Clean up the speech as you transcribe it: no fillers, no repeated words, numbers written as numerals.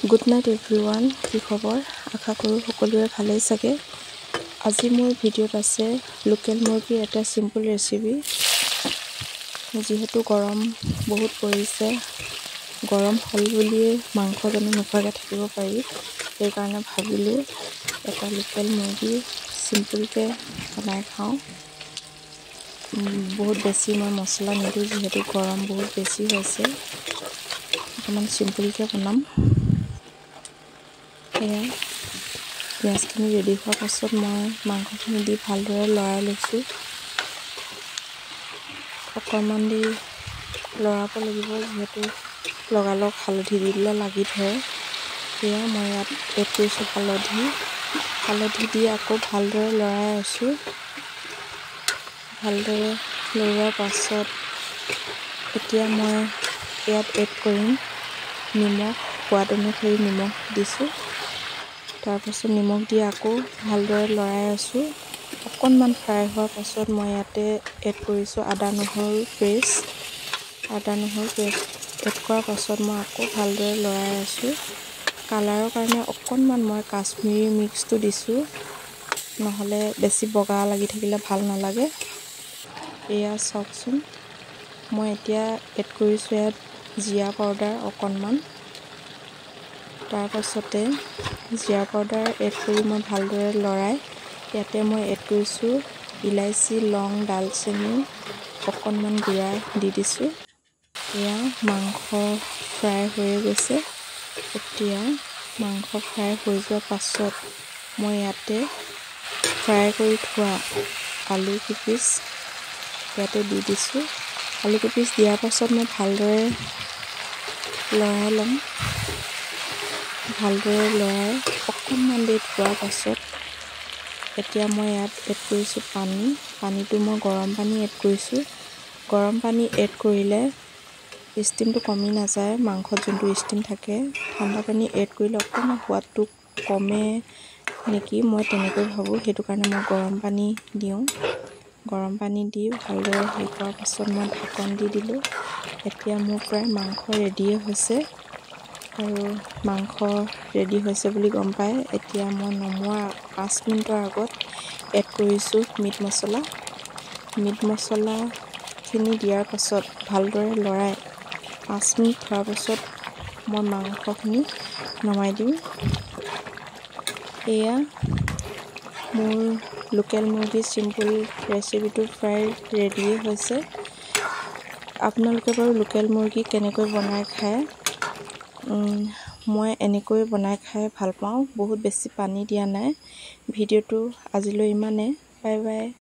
Good night everyone. কি খবৰ? আশা কৰোঁ সকলোৰে ভালেই চাগে। আজি মোৰ ভিডিঅ'ত আছে লোকেল মুৰ্গীৰ এটা সিম্পল ৰেচিপি। যেহেতু গৰম বহুত পৰিছে, গৰম হ'ল বুলিয়ে মাংস জানো নোখোৱাকৈ থাকিব পাৰি, সেইকাৰণে ভাবিলোঁ এটা লোকেল মুৰ্গী সিম্পলকৈ বনাই খাওঁ। বহুত বেছি মই মছলা নিদিওঁ, যিহেতু গৰম বহুত বেছি হৈছে। অকণমান সিম্পলকৈ বনাম। এয়া পিঁয়াজখিনি ৰেডি হোৱাৰ পাছত মই মাংসখিনি দি ভালদৰে লৰাই লৈছোঁ। অকণমান দি লৰাব লাগিব, যিহেতু লগালগ হালধি দি দিলে লাগি ধৰে। এয়া মই ইয়াত এড কৰিছোঁ হালধি দি আকৌ ভালদৰে লৰাই আছোঁ। ভালদৰে লৰোৱাৰ পাছত এতিয়া মই ইয়াত এড কৰিম নিমখ। সোৱাদ অনুসৰি নিমখ দিছোঁ। তাৰপাছত নিমখ দি আকৌ ভালদৰে লৰাই আছোঁ। অকণমান ফ্ৰাই হোৱাৰ পাছত মই ইয়াতে এড কৰিছোঁ আদা নহৰু পেষ্ট এড কৰাৰ পাছত মই আকৌ ভালদৰে লৰাই আছোঁ। কালাৰৰ কাৰণে অকণমান মই কাশ্মীৰী মিক্সটো দিছোঁ, নহ'লে বেছি বগা লাগি থাকিলে ভাল নালাগে। এয়া চাওকচোন, মই এতিয়া এড কৰিছোঁ ইয়াত জিৰা পাউডাৰ অকণমান। তাৰপাছতে জিৰা পাউডাৰ এড কৰি মই ভালদৰে লৰাই ইয়াতে মই এড কৰিছোঁ ইলাইচি, লং, ডালচেনি অকণমান গুড়া দি দিছোঁ। এয়া মাংস ফ্ৰাই হৈয়ে গৈছে। এতিয়া মাংস ফ্ৰাই হৈ যোৱাৰ পাছত মই ইয়াতে ফ্ৰাই কৰি থোৱা আলু কিপিচ ইয়াতে দি দিছোঁ। আলু কিপিচ দিয়াৰ পাছত মই ভালদৰে লৰাই ল'ম। ভালদৰে লৰাই অকণমান দেৰি থোৱাৰ পাছত এতিয়া মই ইয়াত এড কৰিছোঁ পানীটো মই গৰম পানী এড কৰিছোঁ। গৰম পানী এড কৰিলে ষ্টিমটো কমি নাযায়, মাংসত যোনটো ষ্টিম থাকে। ঠাণ্ডা পানী এড কৰিলে অকণমান সোৱাদটো কমে নেকি, মই তেনেকৈ ভাবোঁ। সেইটো কাৰণে মই গৰম পানী দিওঁ। গৰম পানী দি ভালদৰে হেৰি কৰাৰ পাছত মই ঢাকন দি দিলোঁ। এতিয়া মোৰ প্ৰায় মাংস ৰেডিয়ে হৈছে, আৰু মাংস ৰেডি হৈছে বুলি গম পাই এতিয়া মই নমোৱাৰ 5 মিনিটৰ আগত এড কৰিছোঁ মিট মছলাখিনি দিয়াৰ পাছত ভালদৰে লৰাই 5 মিনিট থোৱাৰ পাছত মই মাংসখিনি নমাই দিম। এয়া মোৰ লোকেল মুৰ্গী চিম্পল ৰেচিপিটো প্ৰায় ৰেডিয়ে হৈছে। আপোনালোকে বাৰু লোকেল মুৰ্গী কেনেকৈ বনাই খায়? মই এনেকৈ বনাই খাই ভাল পাওঁ। বহুত বেছি পানী দিয়া নাই। ভিডিঅ'টো আজিলৈ ইমানে। Bye bye.